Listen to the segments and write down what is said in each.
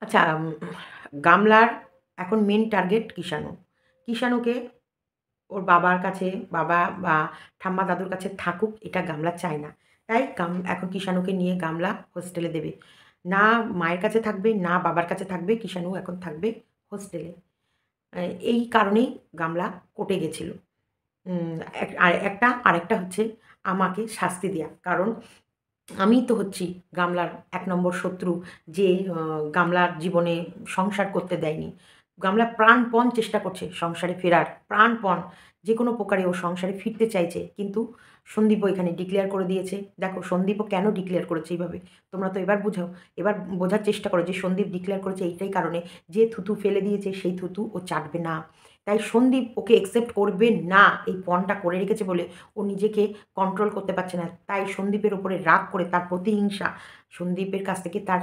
আচ্ছা, গামলার এখন মেন টার্গেট কিষাণু। কিষাণুকে ওর বাবার কাছে, বাবা বা ঠাম্মা দাদুর কাছে থাকুক, এটা গামলা চায় না। তাই এখন কিষাণুকে নিয়ে গামলা হোস্টেলে দেবে। না মায়ের কাছে থাকবে, না বাবার কাছে থাকবে, কিষাণু এখন থাকবে হোস্টেলে। এই কারণেই গামলা কোর্টে গেছিল। আরেকটা হচ্ছে আমাকে শাস্তি দেয়া। কারণ আমিই তো হচ্ছি গামলার ১ নম্বর শত্রু, যে গামলার জীবনে সংসার করতে দেয়নি। গামলা প্রাণপণ চেষ্টা করছে সংসারে ফেরার, প্রাণপণ। যেকোনো প্রকারে ও সংসারে ফিরতে চাইছে। কিন্তু সন্দীপও এখানে ডিক্লেয়ার করে দিয়েছে। দেখো সন্দীপও কেন ডিক্লেয়ার করেছে এইভাবে? তোমরা তো এবার বুঝাও। এবার বোঝার চেষ্টা করো যে সন্দীপ ডিক্লেয়ার করেছে এইটাই কারণে, যে থুতু ফেলে দিয়েছে সেই থুতু ও চাটবে না। তাই সন্দীপ ওকে একসেপ্ট করবে না। এই পণটা করে রেখেছে বলে ও নিজেকে কন্ট্রোল করতে পারছে না। তাই সন্দীপের ওপরে রাগ করে, তার প্রতিহিংসা, সন্দীপের কাছ থেকে তার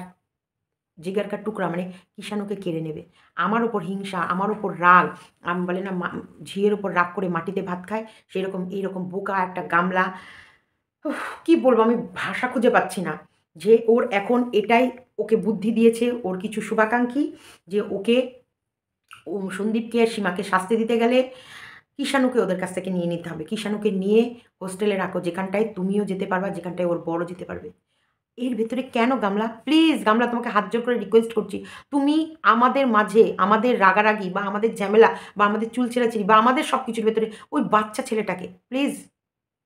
জিগারকার টুকরা মানে কিষাণুকে কেড়ে নেবে। আমার ওপর হিংসা, আমার ওপর রাগ। বলে না ঝিয়ের ওপর রাগ করে মাটিতে ভাত খায়, সেরকম এইরকম বোকা একটা গামলা। কি বলবো, আমি ভাষা খুঁজে পাচ্ছি না। যে ওর এখন এটাই ওকে বুদ্ধি দিয়েছে ওর কিছু শুভাকাঙ্ক্ষী, যে ওকে সন্দীপকে আর সীমাকে শাস্তি দিতে গেলে কিষাণুকে ওদের কাছ থেকে নিয়ে নিতে হবে। কিষাণুকে নিয়ে হোস্টেলে রাখো, যেখানটায় তুমিও যেতে পারবা, যেখানটায় ওর বড় যেতে পারবে। এর ভেতরে কেন গামলা? প্লিজ গামলা, তোমাকে হাত জোড় করে রিকোয়েস্ট করছি। তুমি আমাদের মাঝে, আমাদের রাগারাগি বা আমাদের ঝামেলা বা আমাদের চুল ছেঁড়াছিড়ি বা আমাদের সব কিছুর ভেতরে ওই বাচ্চা ছেলেটাকে প্লিজ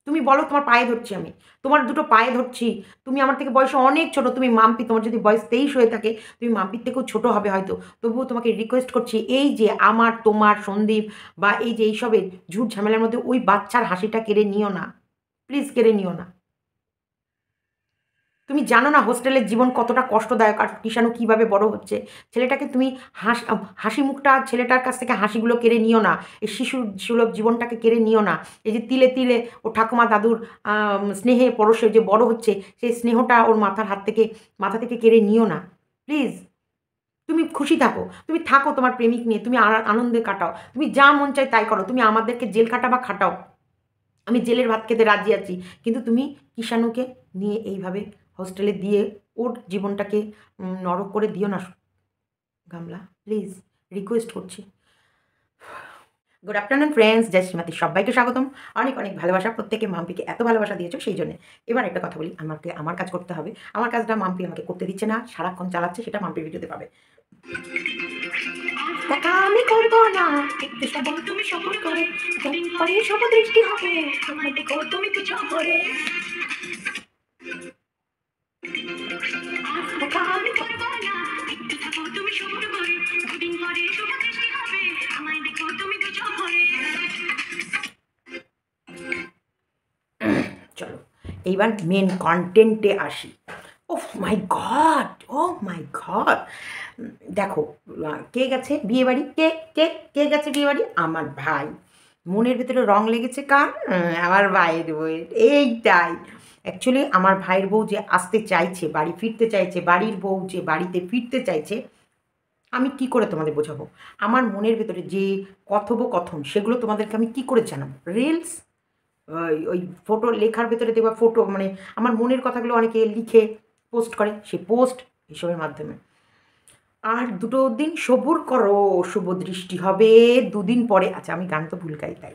তুমি বলো, তোমার পায়ে ধরছি আমি। তোমার দুটো পায়ে ধরছি। তুমি আমার থেকে বয়সে অনেক ছোট। তুমি মাম্পি, তোমার যদি বয়স ২৩ হয়ে থাকে, তুমি মাম্পির থেকেও ছোট হবে হয়তো। তবুও তোমাকে রিকোয়েস্ট করছি, এই যে আমার, তোমার, সন্দীপ বা এই যে এইসবের ঝুট ঝামেলার মধ্যে ওই বাচ্চার হাসিটা কেড়ে নিও না। প্লিজ কেড়ে নিও না। তুমি জানো না হোস্টেলের জীবন কতটা কষ্টদায়ক আর কিষাণু কীভাবে বড় হচ্ছে। ছেলেটাকে তুমি হাসি মুখটা, ছেলেটার কাছ থেকে হাসিগুলো কেড়ে নিও না। এই শিশুর সুলভ জীবনটাকে কেড়ে নিও না। এই যে তিলে তিলে ও ঠাকুমা দাদুর স্নেহে পরশে যে বড় হচ্ছে, সেই স্নেহটা ওর মাথা থেকে কেড়ে নিও না। প্লিজ। তুমি খুশি থাকো। তুমি থাকো তোমার প্রেমিক নিয়ে। তুমি আনন্দে কাটাও। তুমি যা মন চায় তাই করো। তুমি আমাদেরকে জেল খাটাবা, খাটাও। আমি জেলের ভাত খেতে রাজি আছি। কিন্তু তুমি কিষাণুকে নিয়ে এইভাবে হোস্টেলে দিয়ে ওর জীবনটাকে নরক করে দিও না গামলা। প্লিজ রিকোয়েস্ট করছি। গুড আফটারনুন ফ্রেন্ডস, জয় শ্রীমতী, সবাইকে স্বাগতম। অনেক অনেক ভালোবাসা। প্রত্যেকে মাম্পিকে এত ভালোবাসা দিয়েছো সেই জন্যে। এবার একটা কথা বলি, আমার কাজ করতে হবে। আমার কাজটা মাম্পি আমাকে করতে দিচ্ছে না, সারাক্ষণ চালাচ্ছে, সেটা মাম্পির ভিডিওতে পাবে। দেখা আমি করব না, একটু সবল তুমি সবল করে, দিন পরে সব দৃষ্টি হবে, তোমায় দেখো তুমি কিছু করে। দেখা আমি করব না, একটু থাকো তুমি সবল করে, দিন পরে সব দৃষ্টি হবে, আমায় দেখো তুমি কিছু করে। চলো এইবার মেন কন্টেন্টে আসি। ওহ মাই গড, ওহ মাই গড! দেখো, কে গেছে বিয়েবাড়ি? কে কে কে গেছে বিয়েবাড়ি? আমার ভাই। মনের ভেতরে রং লেগেছে কার? আমার ভাইয়ের বউয়ের। এইটাই। অ্যাকচুয়ালি আমার ভাইয়ের বউ যে আসতে চাইছে, বাড়ি ফিরতে চাইছে, বাড়ির বউ যে বাড়িতে ফিরতে চাইছে, আমি কি করে তোমাদের বোঝাবো? আমার মনের ভেতরে যে কথোপকথন, সেগুলো তোমাদেরকে আমি কি করে জানাবো? রিলস? ওই ফটো লেখার ভেতরে দেখবা ফটো, মানে আমার মনের কথাগুলো অনেকে লিখে পোস্ট করে, সেই পোস্ট এসবের মাধ্যমে। আর ২ দিন সবুর করো, শুভ দৃষ্টি হবে ২ দিন পরে। আচ্ছা আমি গান তো ভুল গাই তাই।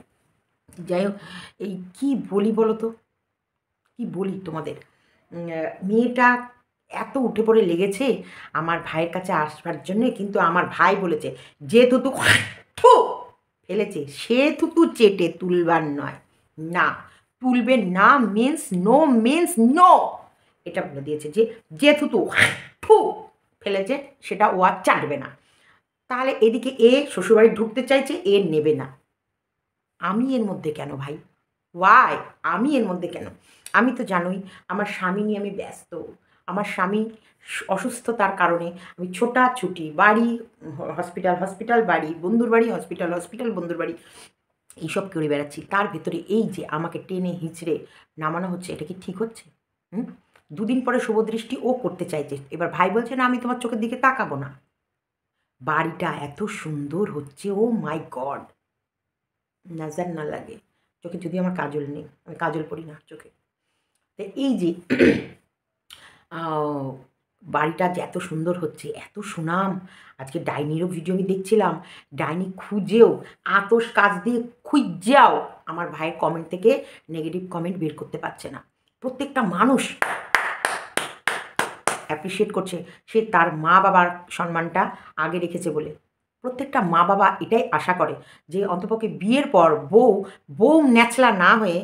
যাই হোক, এই কি বলি বলো তো? কি বলি তোমাদের? মেয়েটা এত উঠে পড়ে লেগেছে আমার ভাইয়ের কাছে আসবার জন্যে, কিন্তু আমার ভাই বলেছে, যে থুতু থু ফেলেছে সে থুতু চেটে তুলবার নয়। না, তুলবে না মিন্স নো, মিন্স নো। এটা বলে দিয়েছে যে, যে থুতু থু ফেলেছে সেটা ও আর চাটবে না। তাহলে এদিকে এ শ্বশুরবাড়ি ঢুকতে চাইছে, এ নেবে না। আমি এর মধ্যে কেন ভাই? ওয়াই? আমি এর মধ্যে কেন? আমি তো জানোই আমার স্বামী নিয়ে আমি ব্যস্ত। আমার স্বামী অসুস্থতার কারণে আমি ছোটাছুটি, বাড়ি, হসপিটাল, হসপিটাল, বাড়ি, বন্ধুর বাড়ি, হসপিটাল, হসপিটাল, বন্ধুর বাড়ি, এইসব করে বেড়াচ্ছি। তার ভেতরে এই যে আমাকে টেনে হিঁচড়ে নামানো হচ্ছে, এটা কি ঠিক হচ্ছে? হুম? ২ দিন পরে শুভদৃষ্টি ও করতে চাইছে। এবার ভাই বলছে, "না, আমি তোমার চোখের দিকে তাকাবো না।" বাড়িটা এত সুন্দর হচ্ছে, ও মাই গড! নজর না লাগে। চোখে যদিও আমার কাজল নেই। আমি কাজল পরি না চোখে। তো এই যে আও বাড়িটা যে এত সুন্দর হচ্ছে, এত সুনাম। আজকে ডাইনিরও ভিডিও আমি দেখছিলাম, ডাইনি খুঁজেও আতস কাজ দিয়ে খুঁজেও আমার ভাইয়ের কমেন্ট থেকে নেগেটিভ কমেন্ট বের করতে পারছে না। প্রত্যেকটা মানুষ অ্যাপ্রিসিয়েট করছে সে তার মা বাবার সম্মানটা আগে রেখেছে বলে। প্রত্যেকটা মা বাবা এটাই আশা করে যে অন্তপক্ষে বিয়ের পর বউ ন্যাচলা না হয়ে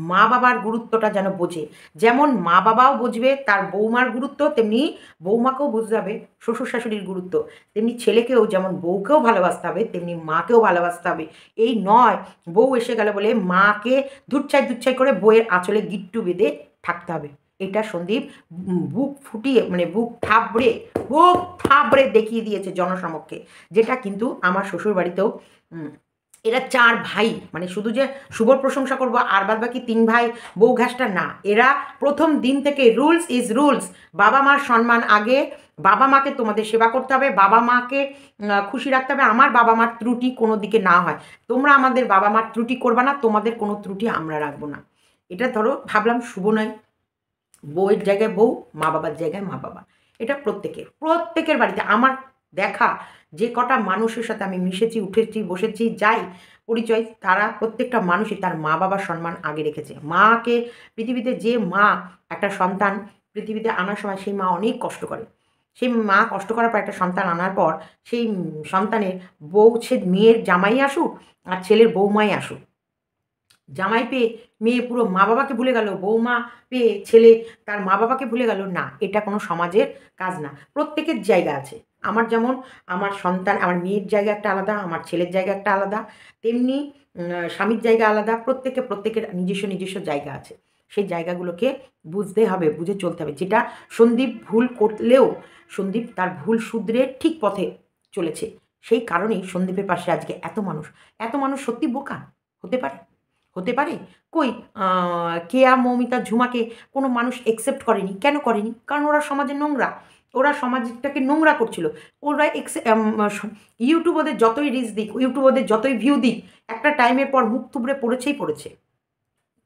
মা বাবার গুরুত্বটা যেন বোঝে। যেমন মা বাবাও বুঝবে তার বৌমার গুরুত্ব, তেমনি বৌমাকেও বুঝতে হবে শ্বশুর শাশুড়ির গুরুত্ব। তেমনি ছেলেকেও যেমন বউকেও ভালোবাসতে হবে, তেমনি মাকেও ভালোবাসতে হবে। এই নয় বউ এসে গেল বলে মাকে দুচ্ছাই করে বউয়ের আঁচলে গিট্টু বেঁধে থাকতে হবে। এটা সন্দীপ বুক ফুটিয়ে মানে বুক থাবড়ে দেখিয়ে দিয়েছে জনসমক্ষে, যেটা কিন্তু আমার শ্বশুরবাড়িতেও এরা 4 ভাই, মানে শুধু যে শুভর প্রশংসা করবো আর বাদ বাকি 3 ভাই বউ ঘাসটা না, এরা প্রথম দিন থেকে রুলস ইজ রুলস। বাবা মার সম্মান আগে, বাবা মাকে তোমাদের সেবা করতে হবে, বাবা মাকে খুশি রাখতে হবে। আমার বাবা মার ত্রুটি কোনো দিকে না হয়, তোমরা আমাদের বাবা মার ত্রুটি করবা না, তোমাদের কোনো ত্রুটি আমরা রাখবো না। এটা ধরো ভাবলাম শুভ নয়, বউয়ের জায়গায় বউ, মা বাবার জায়গায় মা বাবা। এটা প্রত্যেকের বাড়িতে আমার দেখা যে কটা মানুষের সাথে আমি মিশেছি, উঠেছি, বসেছি, যাই পরিচয়, তারা প্রত্যেকটা মানুষই তার মা বাবার সম্মান আগে রেখেছে। মাকে পৃথিবীতে যে মা একটা সন্তান পৃথিবীতে আনার সময় সেই মা অনেক কষ্ট করে। সেই মা কষ্ট করার পর একটা সন্তান আনার পর সেই সন্তানের বউ, সে মেয়ের জামাই আসুক আর ছেলের বৌমাই আসুক, জামাই পেয়ে মেয়ে পুরো মা বাবাকে ভুলে গেল, বৌমা পেয়ে ছেলে তার মা বাবাকে ভুলে গেল, না, এটা কোনো সমাজের কাজ না। প্রত্যেকের জায়গা আছে। আমার যেমন আমার সন্তান, আমার মেয়ের জায়গা একটা আলাদা, আমার ছেলের জায়গা একটা আলাদা, তেমনি স্বামীর জায়গা আলাদা। প্রত্যেকের নিজস্ব জায়গা আছে। সেই জায়গাগুলোকে বুঝতে হবে, বুঝে চলতে হবে। যেটা সন্দীপ ভুল করলেও সন্দীপ তার ভুল শুধরে ঠিক পথে চলেছে। সেই কারণেই সন্দীপের পাশে আজকে এত মানুষ সত্যি বোকা হতে পারে? কই কেয়া, মৌমিতা, ঝুমাকে কোনো মানুষ অ্যাকসেপ্ট করেনি। কেন করেনি? কারণ ওরা সমাজে নোংরা। ওরা সমাজটাকে নোংরা করছিল। ওরা ইউটিউব ওদের যতই রিচ দিক, ইউটিউব ওদের যতই ভিউ দিক, একটা টাইমের পর মুখ থুবড়ে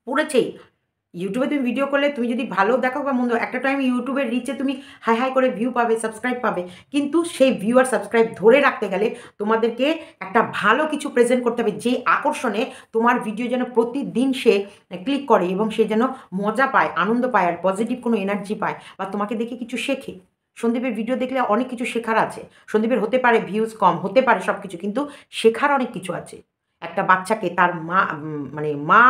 পড়েছেই। ইউটিউবে তুমি ভিডিও করলে তুমি যদি ভালো দেখাও বা মন্দ, একটা টাইম ইউটিউবের রিচে তুমি হাই করে ভিউ পাবে, সাবস্ক্রাইব পাবে, কিন্তু সেই ভিউ আর সাবস্ক্রাইব ধরে রাখতে গেলে তোমাদেরকে একটা ভালো কিছু প্রেজেন্ট করতে হবে, যে আকর্ষণে তোমার ভিডিও যেন প্রতিদিন সে ক্লিক করে এবং সে যেন মজা পায়, আনন্দ পায়, আর পজিটিভ কোনো এনার্জি পায়, বা তোমাকে দেখে কিছু শেখে। সন্দীপের ভিডিও দেখলে অনেক কিছু শেখার আছে। সন্দীপের হতে পারে ভিউজ কম, হতে পারে সব কিছু, কিন্তু শেখার অনেক কিছু আছে। একটা বাচ্চাকে তার মা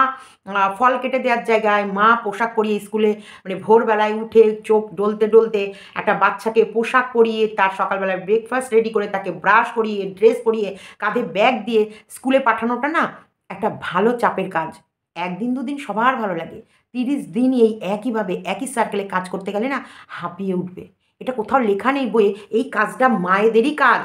ফল কেটে দেওয়ার জায়গায় মা পোশাক পরিয়ে স্কুলে, মানে ভোরবেলায় উঠে চোখ ডলতে একটা বাচ্চাকে পোশাক পরিয়ে তার সকালবেলায় ব্রেকফাস্ট রেডি করে তাকে ব্রাশ করিয়ে ড্রেস পরিয়ে কাঁধে ব্যাগ দিয়ে স্কুলে পাঠানোটা না একটা ভালো চাপের কাজ। 1 দিন 2 দিন সবার ভালো লাগে, 30 দিন এই একইভাবে একই সার্কেলে কাজ করতে গেলে না হাঁপিয়ে উঠবে। এটা কোথাও লেখা নেই বইয়ে এই কাজটা মায়েদেরই কাজ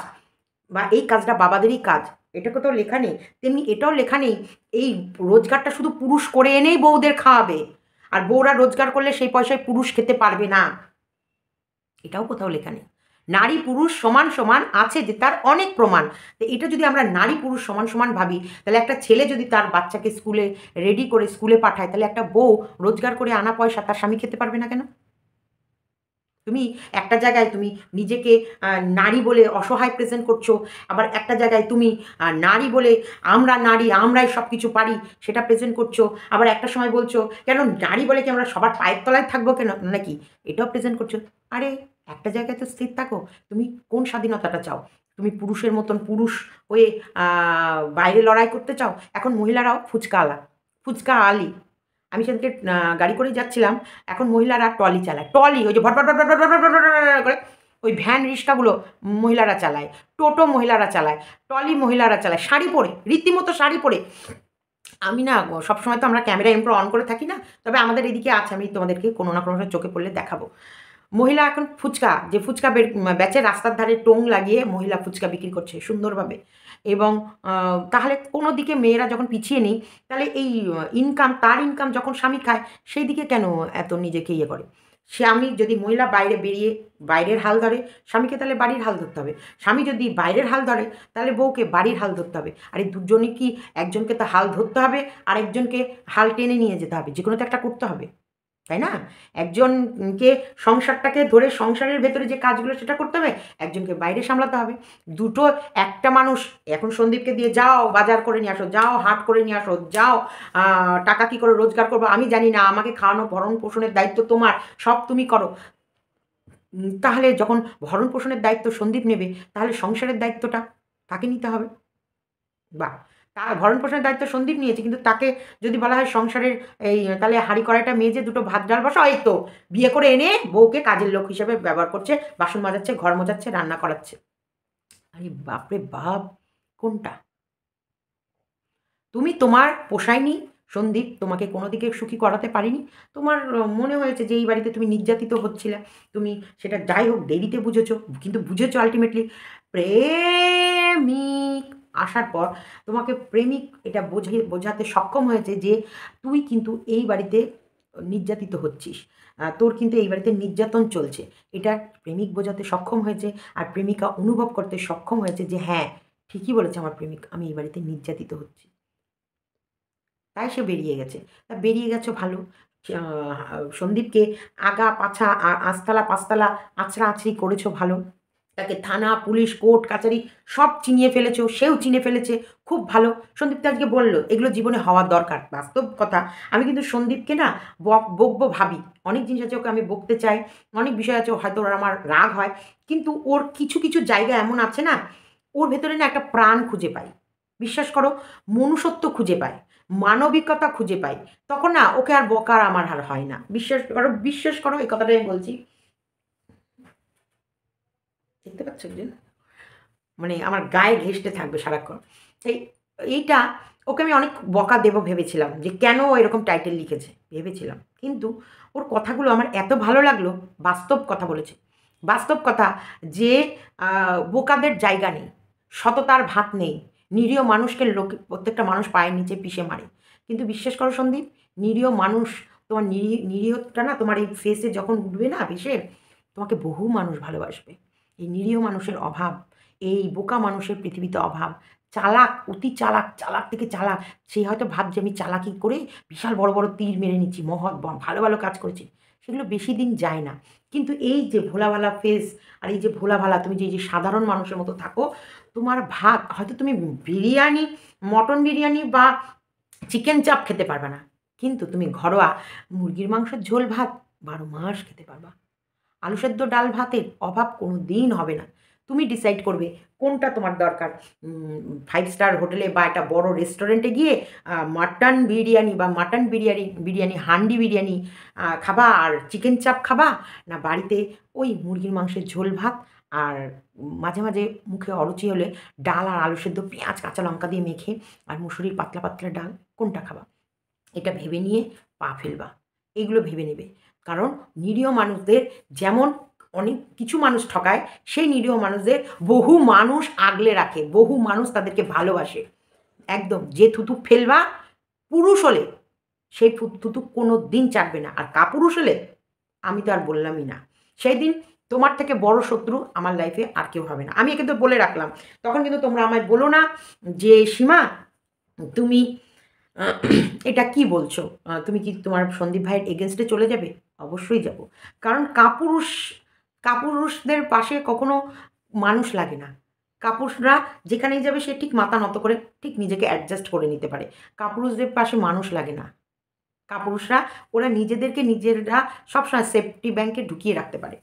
বা এই কাজটা বাবাদেরই কাজ, এটা কোথাও লেখা নেই। তেমনি এটাও লেখা নেই এই রোজগারটা শুধু পুরুষ করে এনেই বউদের খাওয়াবে, আর বউরা রোজগার করলে সেই পয়সায় পুরুষ খেতে পারবে না, এটাও কোথাও লেখা নেই। নারী পুরুষ সমান আছে, যে তার অনেক প্রমাণ। তো এটা যদি আমরা নারী পুরুষ সমান ভাবি, তাহলে একটা ছেলে যদি তার বাচ্চাকে স্কুলে রেডি করে স্কুলে পাঠায়, তাহলে একটা বউ রোজগার করে আনা পয়সা তার স্বামী খেতে পারবে না কেন? তুমি একটা জায়গায় তুমি নিজেকে নারী বলে অসহায় প্রেজেন্ট করছো, আবার একটা জায়গায় তুমি নারী বলে আমরা নারী, আমরাই সব কিছু পারি সেটা প্রেজেন্ট করছো, আবার একটা সময় বলছো কেন নারী বলে কি আমরা সবার পায়ের তলায় থাকবো কেন নাকি, এটাও প্রেজেন্ট করছো। আরে একটা জায়গায় তো স্থির থাকো। তুমি কোন স্বাধীনতাটা চাও? তুমি পুরুষের মতন পুরুষ হয়ে বাইরে লড়াই করতে চাও? এখন মহিলারাও ফুচকা আলি। আমি সেদিনকে গাড়ি করেই যাচ্ছিলাম, এখন মহিলারা ট্রলি চালায়, ট্রলি ওই যে ভটভট করে ওই ভ্যান রিক্সাগুলো মহিলারা চালায়, টোটো মহিলারা চালায়, ট্রলি মহিলারা চালায়, শাড়ি পরে, রীতিমতো শাড়ি পরে। আমি না সবসময় তো আমরা ক্যামেরা এমপ্রো অন করে থাকি না, তবে আমাদের এদিকে আছে, আমি তোমাদেরকে কোনো না কোনো চোখে পড়লে দেখাবো। মহিলা এখন ফুচকা বেচে, রাস্তার ধারে টোং লাগিয়ে মহিলা ফুচকা বিক্রি করছে সুন্দরভাবে। এবং তাহলে কোনো দিকে মেয়েরা যখন পিছিয়ে নেই, তাহলে এই তার ইনকাম যখন স্বামী খায়, সেই দিকে কেন এত নিজেকে ইয়ে করে? স্বামী যদি মহিলা বাইরে বেরিয়ে বাইরের হাল ধরে, স্বামীকে তাহলে বাড়ির হাল ধরতে হবে। স্বামী যদি বাইরের হাল ধরে, তাহলে বউকে বাড়ির হাল ধরতে হবে। আর এই দুজনে কি, একজনকে তো হাল ধরতে হবে আর একজনকে হাল টেনে নিয়ে যেতে হবে, যে কোনো তো একটা করতে হবে। তাই না? একজনকে সংসারটাকে ধরে সংসারের ভেতরে যে কাজগুলো সেটা করতে হবে, একজনকে বাইরে সামলাতে হবে। দুটো একটা মানুষ এখন সন্দীপকে দিয়ে যাও বাজার করে নিয়ে আসো, যাও হাট করে নিয়ে আসো, যাও টাকা কী করে রোজগার করবো আমি জানি না, আমাকে খাওয়ানো ভরণ পোষণের দায়িত্ব তোমার, সব তুমি করো। তাহলে যখন ভরণ পোষণের দায়িত্ব সন্দীপ নেবে, তাহলে সংসারের দায়িত্বটা তাকে নিতে হবে। বাহ! তার ভরণ পোষণের দায়িত্ব সন্দীপ নিয়েছে, কিন্তু তাকে যদি বলা হয় সংসারের এই তাহলে হাঁড়ি কড়াইটা মেজে দুটো ভাত ডাল বসাও, এই তো বিয়ে করে এনে বউকে কাজের লোক হিসেবে ব্যবহার করছে, বাসন মাজাচ্ছে, ঘর মোছাচ্ছে, রান্না করাচ্ছে। আরে বাপরে বাপ! কোনটা? তুমি তোমার পোষায়নি সন্দীপ, তোমাকে কোনো দিকে সুখী করাতে পারিনি। তোমার মনে হয়েছে যে এই বাড়িতে তুমি নির্যাতিত হচ্ছিলে। তুমি সেটা যাই হোক দেরিতে বুঝেছো, কিন্তু বুঝেছো আল্টিমেটলি। প্রেমিক আসার পর তোমাকে প্রেমিক এটা বোঝাতে সক্ষম হয়েছে যে তুই কিন্তু এই বাড়িতে নির্যাতিত হচ্ছিস। তোর কিন্তু এই বাড়িতে নির্যাতন চলছে। এটা প্রেমিক বোঝাতে সক্ষম হয়েছে, আর প্রেমিকা অনুভব করতে সক্ষম হয়েছে যে হ্যাঁ, ঠিকই বলেছে আমার প্রেমিক, আমি এই বাড়িতে নির্যাতিত হচ্ছি। তাই সে বেরিয়ে গেছে। তা বেরিয়ে গেছো ভালো। আ সন্দীপকে আগা পাছা আঁচতালা পাঁচতালা আঁচড়াআঁচড়ি করেছো ভালো। তাকে থানা, পুলিশ, কোর্ট, কাচারি সব চিনিয়ে ফেলেছো, সেও চিনে ফেলেছে। খুব ভালো। সন্দীপ তো আজকে বলল, এগুলো জীবনে হওয়ার দরকার। বাস্তব কথা। আমি কিন্তু সন্দীপকে না বকবো ভাবি। অনেক জিনিস আছে ওকে আমি বকতে চাই। অনেক বিষয় আছে হয়তো ওর আমার রাগ হয়। কিন্তু ওর কিছু, কিছু জায়গা এমন আছে না, ওর ভেতরে না একটা প্রাণ খুঁজে পাই। বিশ্বাস করো, মনুষ্যত্ব খুঁজে পাই। মানবিকতা খুঁজে পাই। তখন না ওকে আর বকার আমার আর হয় না। বিশ্বাস করো এই কথাটাই আমি বলছি। দেখতে পাচ্ছ একজন? মানে আমার গায়ে ঘেঁষতে থাকবে সারাক্ষণ। এই এইটা ওকে আমি অনেক বকা দেবো ভেবেছিলাম যে কেন ও এরকম টাইটেল লিখেছে? ভেবেছিলাম। কিন্তু ওর কথাগুলো আমার এত ভালো লাগলো, বাস্তব কথা বলেছে। বাস্তব কথা যে বোকাদের জায়গা নেই, সততার ভাত নেই। নিরীহ মানুষকে প্রত্যেকটা মানুষ পায়ের নিচে পিষে মারে। কিন্তু বিশ্বাস করো সন্দীপ, নিরীহ মানুষ তোমার নিরীহটা না তোমার এই ফেসে যখন উঠবে না ভেসে, তোমাকে বহু মানুষ ভালোবাসবে। এই নিরীহ মানুষের অভাব, এই বোকা মানুষের পৃথিবীতে অভাব। চালাক, অতি চালাক, চালাক থেকে চালাক। সে হয়তো ভাবছে আমি চালাকি করে বিশাল বড়, বড় তীর মেরে নিচ্ছি, মহৎ ভালো, ভালো কাজ করেছি। সেগুলো বেশি দিন যায় না। কিন্তু এই যে ভোলাভালা ফেস আর এই যে ভোলাভালা তুমি যে সাধারণ মানুষের মতো থাকো, তোমার ভাত হয়তো তুমি বিরিয়ানি, মটন বিরিয়ানি বা চিকেন চাপ খেতে পারবে না। কিন্তু তুমি ঘরোয়া মুরগির মাংসের ঝোল ভাত ১২ মাস খেতে পারবা। আলু সেদ্ধ ডাল ভাতের অভাব কোনো দিন হবে না। তুমি ডিসাইড করবে কোনটা তোমার দরকার। 5 স্টার হোটেলে বা একটা বড় রেস্টুরেন্টে গিয়ে মাটন বিরিয়ানি বা মাটন বিরিয়ানি, হান্ডি বিরিয়ানি খাবা আর চিকেন চাপ খাবা, না বাড়িতে ওই মুরগির মাংসের ঝোল ভাত আর মাঝে, মাঝে মুখে অরুচি হলে ডাল আর আলু সেদ্ধ পেঁয়াজ, কাঁচা লঙ্কা দিয়ে মেখে আর মুসুরির পাতলা, পাতলা ডাল, কোনটা খাবা? এটা ভেবে নিয়ে পা ফেলবা। এগুলো ভেবে নেবে। কারণ নিরীহ মানুষদের যেমন অনেক কিছু মানুষ ঠকায়, সেই নিরীহ মানুষদের বহু মানুষ আগলে রাখে, বহু মানুষ তাদেরকে ভালোবাসে। একদম যে থুতু ফেলবা, পুরুষ হলে সেই থুতু কোনো দিন চাটবে না। আর কাপুরুষ হলে আমি তো আর বললামই না। সেই দিন তোমার থেকে বড় শত্রু আমার লাইফে আর কেউ হবে না। আমি কিন্তু বলে রাখলাম। তখন কিন্তু তোমরা আমায় বলো না যে, "সীমা তুমি এটা কি বলছো? তুমি কি তোমার সন্দীপ ভাইয়ের এগেইনস্টে চলে যাবে?" অবশ্যই যাব। কারণ কাপুরুষদের পাশে কখনো মানুষ লাগে না। কাপুরুষরা যেখানেই যাবে সে ঠিক মাথা নত করে ঠিক নিজেকে অ্যাডজাস্ট করে নিতে পারে। কাপুরুষদের পাশে মানুষ লাগে না। কাপুরুষরা ওরা নিজেদেরকে নিজেরা সবসময় সেফটি ব্যাংকে ঢুকিয়ে রাখতে পারে।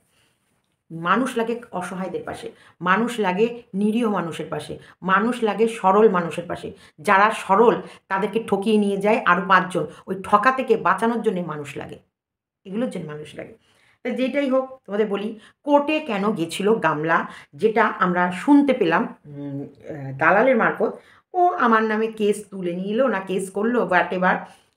মানুষ লাগে অসহায়দের পাশে, মানুষ লাগে নিরীহ মানুষের পাশে, মানুষ লাগে সরল মানুষের পাশে। যারা সরল তাদেরকে ঠকিয়ে নিয়ে যায় আরও ৫ জন। ওই ঠকা থেকে বাঁচানোর জন্যে মানুষ লাগে। এগুলোর জন্য মানুষ লাগে। তা যেটাই হোক তোমাদের বলি, কোর্টে কেন গেছিল গামলা, যেটা আমরা শুনতে পেলাম দালালের মারফত। ও আমার নামে কেস তুলে নিল না কেস করলো হোয়াটএভার,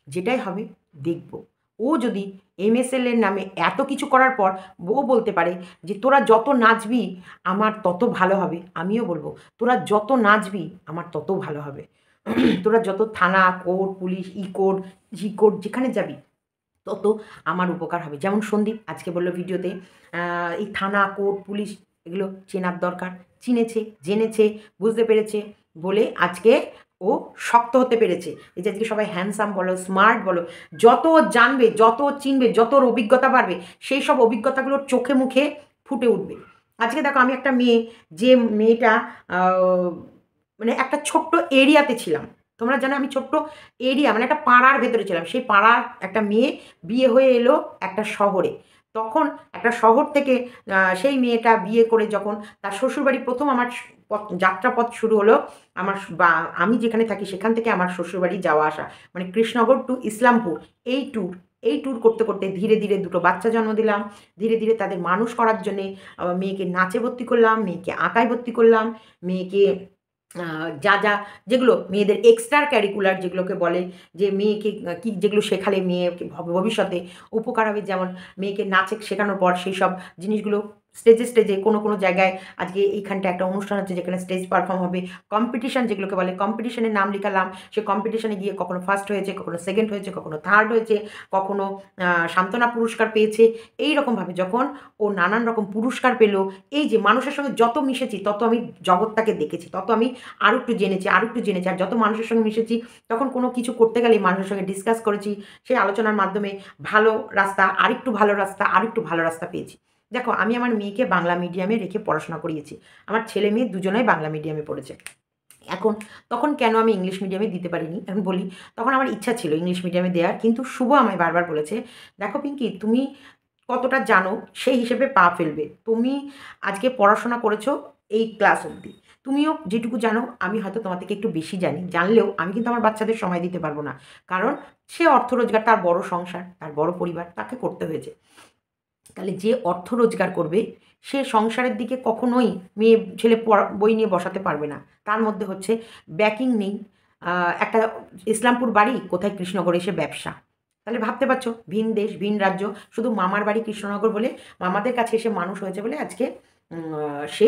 যেটাই হবে দেখব। ও যদি MSL এর নামে এত কিছু করার পর ও বলতে পারে যে তোরা যত নাচবি আমার তত ভালো হবে, আমিও বলব তোরা যত নাচবি আমার তত ভালো হবে। তোরা যত থানা, কোর্ট, পুলিশ, কোর্ট, কোর্ট যেখানে যাবি তত আমার উপকার হবে। যেমন সন্দীপ আজকে বলল ভিডিওতে এই থানা, কোর্ট, পুলিশ এগুলো চেনার দরকার। চিনেছে, জেনেছে, বুঝতে পেরেছে বলে আজকে ও শক্ত হতে পেরেছে। এই যে আজকে সবাই হ্যান্ডসাম বলো, স্মার্ট বলো, যত ও জানবে, যত ও চিনবে, যত ওর অভিজ্ঞতা বাড়বে, সেই সব অভিজ্ঞতাগুলোর চোখে মুখে ফুটে উঠবে। আজকে দেখো আমি একটা মেয়ে, যে মেয়েটা মানে একটা ছোট্ট এরিয়াতে ছিলাম। তোমরা জানো আমি ছোট্ট এরিয়া মানে একটা পাড়ার ভেতরে ছিলাম। সেই পাড়ার একটা মেয়ে বিয়ে হয়ে এলো একটা শহরে। তখন একটা শহর থেকে সেই মেয়েটা বিয়ে করে যখন তার শ্বশুরবাড়ি প্রথম আমার যাত্রাপথ শুরু হলো, আমার বা আমি যেখানে থাকি সেখান থেকে আমার শ্বশুরবাড়ি যাওয়া আসা, মানে কৃষ্ণনগর টু ইসলামপুর, এই ট্যুর করতে করতে ধীরে ধীরে দুটো বাচ্চা জন্ম দিলাম। ধীরে ধীরে তাদের মানুষ করার জন্যে মেয়েকে নাচে ভর্তি করলাম, মেয়েকে আঁকায় ভর্তি করলাম, মেয়েকে যা যা যেগুলো মেয়েদের এক্সট্রা ক্যারিকুলার যেগুলোকে বলে, যে মেয়েকে কি যেগুলো শেখালে মেয়েকে ভবিষ্যতে উপকার হবে, যেমন মেয়েকে নাচে শেখানোর পর সেই সব জিনিসগুলো স্টেজে স্টেজে কোনো কোনো জায়গায়, আজকে এইখানটা একটা অনুষ্ঠান হচ্ছে যেখানে স্টেজ পারফর্ম হবে, কম্পিটিশান যেগুলোকে বলে, কম্পিটিশানের নাম লিখালাম, সে কম্পিটিশানে গিয়ে কখনো ফার্স্ট হয়েছে, কখনো সেকেন্ড হয়েছে, কখনো থার্ড হয়েছে, কখনো সান্ত্বনা পুরস্কার পেয়েছে। এই রকমভাবে যখন ও নানান রকম পুরস্কার পেলো, এই যে মানুষের সঙ্গে যত মিশেছি তত আমি জগৎটাকে দেখেছি, তত আমি আরও একটু জেনেছি, আরও একটু জেনেছি। আর যত মানুষের সঙ্গে মিশেছি তখন কোনো কিছু করতে গেলে মানুষের সঙ্গে ডিসকাস করেছি, সেই আলোচনার মাধ্যমে ভালো রাস্তা, আরেকটু ভালো রাস্তা, আরেকটু ভালো রাস্তা পেয়েছি। দেখো আমি আমার মেয়েকে বাংলা মিডিয়ামে রেখে পড়াশোনা করিয়েছি। আমার ছেলে মেয়ে দুজনেই বাংলা মিডিয়ামে পড়েছে। এখন তখন কেন আমি ইংলিশ মিডিয়ামে দিতে পারিনি এখন বলি। তখন আমার ইচ্ছা ছিল ইংলিশ মিডিয়ামে দেওয়ার, কিন্তু শুভ আমায় বারবার বলেছে, দেখো পিঙ্কি তুমি কতটা জানো সেই হিসেবে পা ফেলবে। তুমি আজকে পড়াশোনা করেছো এই ক্লাস অবধি, তুমিও যেটুকু জানো আমি হয়তো তোমার থেকে একটু বেশি জানি, জানলেও আমি কিন্তু আমার বাচ্চাদের সময় দিতে পারবো না। কারণ সে অর্থ রোজগার, তার বড় সংসার, তার বড় পরিবার, তাকে করতে হয়েছে। তাহলে যে অর্থ রোজগার করবে সে সংসারের দিকে কখনোই মেয়ে ছেলে বই নিয়ে বসাতে পারবে না। তার মধ্যে হচ্ছে ব্যাকিং নেই। একটা ইসলামপুর বাড়ি, কোথায় কৃষ্ণনগরে এসে ব্যবসা। তাহলে ভাবতে পারছো, ভিন দেশ ভিন রাজ্য, শুধু মামার বাড়ি কৃষ্ণনগর বলে, মামাদের কাছে এসে মানুষ হয়েছে বলে আজকে সে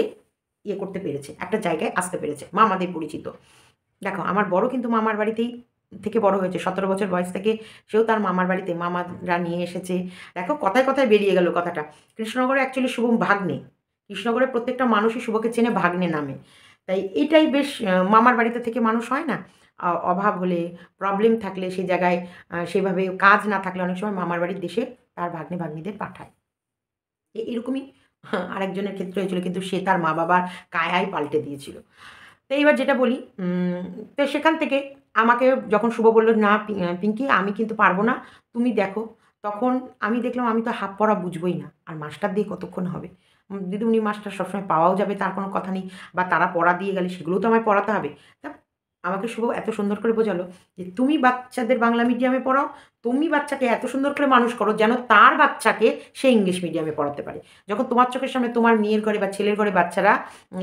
ইয়ে করতে পেরেছে, একটা জায়গায় আসতে পেরেছে, মামাদের পরিচিত। দেখো আমার বড় কিন্তু মামার বাড়িতেই থেকে বড় হয়েছে, 17 বছর বয়স থেকে সেও তার মামার বাড়িতে, মামারা নিয়ে এসেছে। দেখো কথায় কথায় বেরিয়ে গেল কথাটা। কৃষ্ণনগরে অ্যাকচুয়ালি শুভম ভাগ্নে, কৃষ্ণনগরের প্রত্যেকটা মানুষই শুভকে চেনে ভাগ্নে নামে। তাই এটাই বেশ, মামার বাড়িতে থেকে মানুষ হয় না, অভাব হলে, প্রবলেম থাকলে সেই জায়গায়, সেভাবে কাজ না থাকলে অনেক সময় মামার বাড়ির দেশে তার ভাগ্নে ভাগ্নিদের পাঠায়। এরকমই আরেকজনের ক্ষেত্রে হয়েছিল, কিন্তু সে তার মা বাবার কায়াই পাল্টে দিয়েছিল। তো এইবার যেটা বলি, তো সেখান থেকে আমাকে যখন শুভ বলল, "না পিঙ্কি আমি কিন্তু পারব না, তুমি দেখো।" তখন আমি দেখলাম আমি তো হাফ পড়া বুঝবই না। আর মাস্টার দিয়ে কতক্ষণ হবে? দিদিমণি মাস্টার সবসময় পাওয়াও যাবে তার কোনো কথা নেই, বা তারা পড়া দিয়ে গেলে সেগুলোও তো আমায় পড়াতে হবে। তা আমাকে শুভ এত সুন্দর করে বোঝালো যে, "তুমি বাচ্চাদের বাংলা মিডিয়ামে পড়াও, তুমি বাচ্চাকে এত সুন্দর করে মানুষ করো যেন তার বাচ্চাকে সে ইংলিশ মিডিয়ামে পড়াতে পারে। যখন তোমার চোখের সামনে তোমার মেয়ের ঘরে বা ছেলের ঘরে বাচ্চারা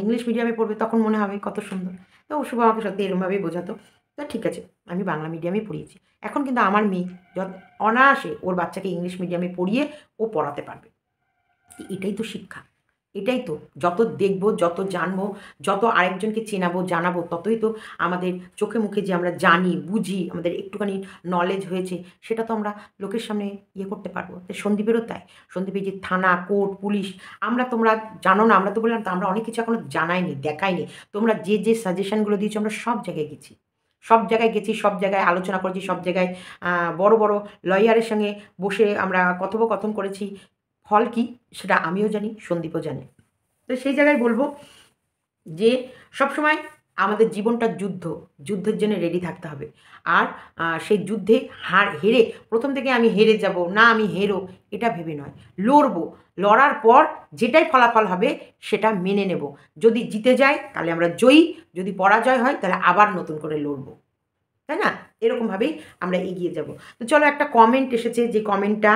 ইংলিশ মিডিয়ামে পড়বে তখন মনে হবে কত সুন্দর।" তো শুভ আমাকে সত্যি এরকমভাবেই বোঝাতো। তো ঠিক আছে, আমি বাংলা মিডিয়ামেই পড়িয়েছি। এখন কিন্তু আমার মেয়ে অনায়াসে ওর বাচ্চাকে ইংলিশ মিডিয়ামে পড়িয়ে ও পড়াতে পারবে। এটাই তো শিক্ষা, এটাই তো। যত দেখবো, যত জানবো, যত আরেকজনকে চেনাবো, জানাবো, ততই তো আমাদের চোখে মুখে যে আমরা জানি, বুঝি, আমাদের একটুখানি নলেজ হয়েছে, সেটা তো আমরা লোকের সামনে ইয়ে করতে পারবো। তো সন্দীপেরও তাই। সন্দীপের যে থানা, কোর্ট, পুলিশ, তোমরা জানো না, আমরা তো বললাম তো আমরা অনেক কিছু এখনো জানাইনি, দেখাইনি। তোমরা যে সাজেশনগুলো দিয়েছো আমরা সব জায়গায় গেছি। সব জায়গায় গেছি, সব জায়গায় আলোচনা করেছি, সব জায়গায় বড়, বড় লয়ারের সঙ্গে বসে আমরা কথোপকথন করেছি। ফল কী সেটা আমিও জানি, সন্দীপও জানে। তো সেই জায়গায় বলবো যে সবসময় আমাদের জীবনটা যুদ্ধ, যুদ্ধের জন্য রেডি থাকতে হবে। আর সেই যুদ্ধে হেরে প্রথম থেকে আমি হেরে যাব, না আমি হেরো, এটা ভেবে নয়। লড়বো, লড়ার পর যেটাই ফলাফল হবে সেটা মেনে নেব। যদি জিতে যাই তাহলে আমরা জয়ী, যদি পরাজয় হয় তাহলে আবার নতুন করে লড়বো। তাই না? এরকমভাবেই আমরা এগিয়ে যাব। তো চলো, একটা কমেন্ট এসেছে, যে কমেন্টটা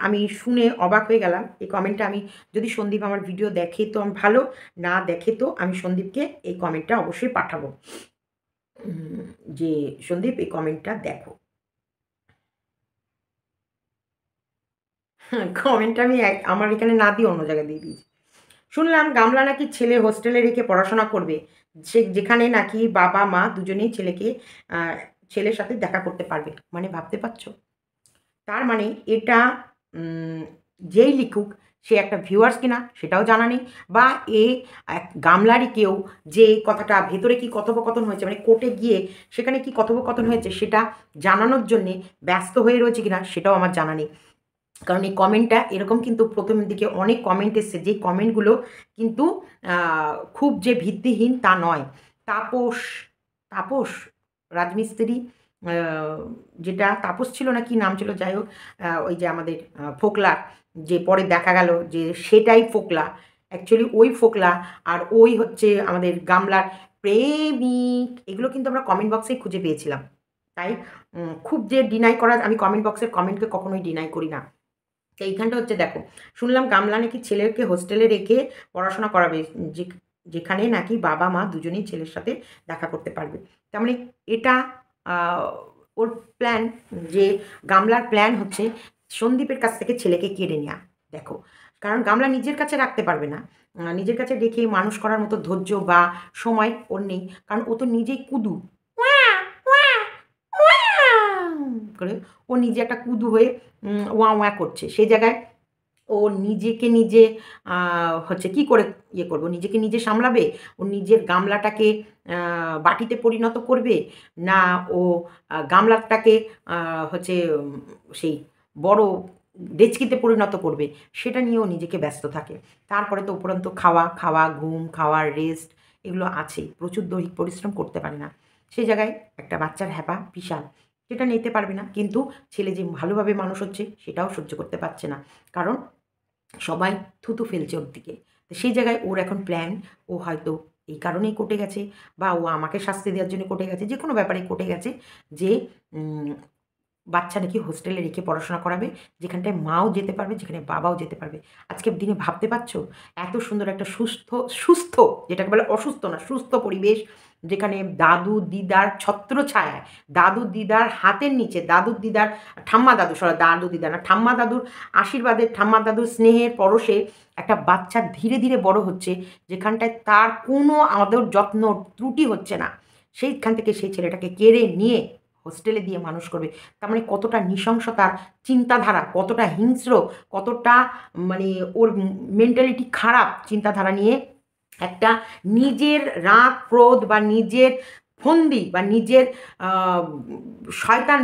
আমি শুনে অবাক হয়ে গেলাম। এই কমেন্টটা আমি, যদি সন্দীপ আমার ভিডিও দেখে তো ভালো, না দেখে তো আমি সন্দীপকে এই কমেন্টটা অবশ্যই পাঠাবো। যে সন্দীপ এই কমেন্টটা দেখো। কমেন্টটা আমি আমার এখানে না দিয়ে অন্য জায়গায় দিয়ে দিয়েছি। শুনলাম গামলা নাকি ছেলে হোস্টেলে রেখে পড়াশোনা করবে, যেখানে নাকি বাবা মা দুজনেই ছেলের সাথে দেখা করতে পারবে। মানে ভাবতে পারছো? তার মানে এটা যেই লিখুক সে একটা ভিউয়ার্স কিনা সেটাও জানা নেই, বা এ এক গামলারই কেউ যে কথাটা ভেতরে কি কথোপকথন হয়েছে, মানে কোর্টে গিয়ে সেখানে কি কথোপকথন হয়েছে সেটা জানানোর জন্যে ব্যস্ত হয়ে রয়েছে কিনা সেটাও আমার জানা নেই। কারণ এই কমেন্টটা এরকম কিন্তু প্রথম দিকে অনেক কমেন্ট এসছে, যেই কমেন্টগুলো কিন্তু খুব যে ভিত্তিহীন তা নয়। তাপস তাপস রাজমিস্ত্রি, যেটা তাপস ছিল না, কি নাম ছিল, যাই হোক, ওই যে আমাদের ফোকলা, যে পরে দেখা গেল যে সেটাই ফোকলা, অ্যাকচুয়ালি ওই ফোকলা, আর ওই হচ্ছে আমাদের গামলার প্রেমিক, এগুলো কিন্তু আমরা কমেন্ট বক্সেই খুঁজে পেয়েছিলাম। তাই খুব যে ডিনাই করা, আমি কমেন্ট বক্সের কমেন্টকে কখনোই ডিনাই করি না। তো এইখানটা হচ্ছে দেখো, শুনলাম গামলা নাকি ছেলেকে হোস্টেলে রেখে পড়াশোনা করাবে, যে যেখানে নাকি বাবা মা দুজনেই ছেলের সাথে দেখা করতে পারবে। তার মানে এটা ওর প্ল্যান, যে গামলার প্ল্যান হচ্ছে সন্দীপের কাছ থেকে ছেলেকে কেড়ে নেওয়া। দেখো, কারণ গামলা নিজের কাছে রাখতে পারবে না, নিজের কাছে রেখে মানুষ করার মতো ধৈর্য বা সময় ওর নেই, কারণ ও তো নিজেই কুদু করে, ও নিজে একটা কুদু হয়ে ওয়া ওয়া করছে। সেই জায়গায় ও নিজেকে নিজে হচ্ছে কি করে ইয়ে করবো, নিজেকে নিজে সামলাবে, ও নিজের গামলাটাকে বাটিতে পরিণত করবে, না ও গামলাটাকে হচ্ছে সেই বড় ডেচকিতে পরিণত করবে, সেটা নিয়েও নিজেকে ব্যস্ত থাকে। তারপরে তো উপরন্ত খাওয়া খাওয়া ঘুম খাওয়া রেস্ট এগুলো আছেই, প্রচুর দৈহিক পরিশ্রম করতে পারে না। সেই জায়গায় একটা বাচ্চার হ্যাপা বিশাল, সেটা নিতে পারবে না, কিন্তু ছেলে যে ভালোভাবে মানুষ হচ্ছে সেটাও সহ্য করতে পারছে না, কারণ সবাই থুতু ফেলছে ওর দিকে। তো সেই জায়গায় ওর এখন প্ল্যান, ও হয়তো এই কারণেই কোর্টে গেছে, বা ও আমাকে শাস্তি দেওয়ার জন্য কোর্টে গেছে, যে কোনো ব্যাপারে কোর্টে গেছে, যে বাচ্চা নাকি হোস্টেলে রেখে পড়াশোনা করাবে, যেখানটায় মাও যেতে পারবে, যেখানে বাবাও যেতে পারবে। আজকের দিনে ভাবতে পারছো, এত সুন্দর একটা সুস্থ সুস্থ, যেটাকে বলে অসুস্থ না, সুস্থ পরিবেশ, যেখানে দাদু দিদার ছত্রছায়ায়, দাদু দিদার হাতের নিচে, দাদু দিদার ঠাম্মা দাদু, দাদু দিদা না, ঠাম্মা দাদুর আশীর্বাদে, ঠাম্মা দাদুর স্নেহের পরশে একটা বাচ্চা ধীরে ধীরে বড় হচ্ছে, যেখানটায় তার কোনো আদর যত্ন ত্রুটি হচ্ছে না, সেইখান থেকে সেই ছেলেটাকে কেড়ে নিয়ে হোস্টেলে দিয়ে মানুষ করবে। তার মানে কতটা নৃশংসতার চিন্তাধারা, কতটা হিংস্র, কতটা মানে ওর মেন্টালিটি খারাপ চিন্তাধারা নিয়ে একটা নিজের রাগ ক্রোধ বা নিজের ফন্দি বা নিজের শয়তান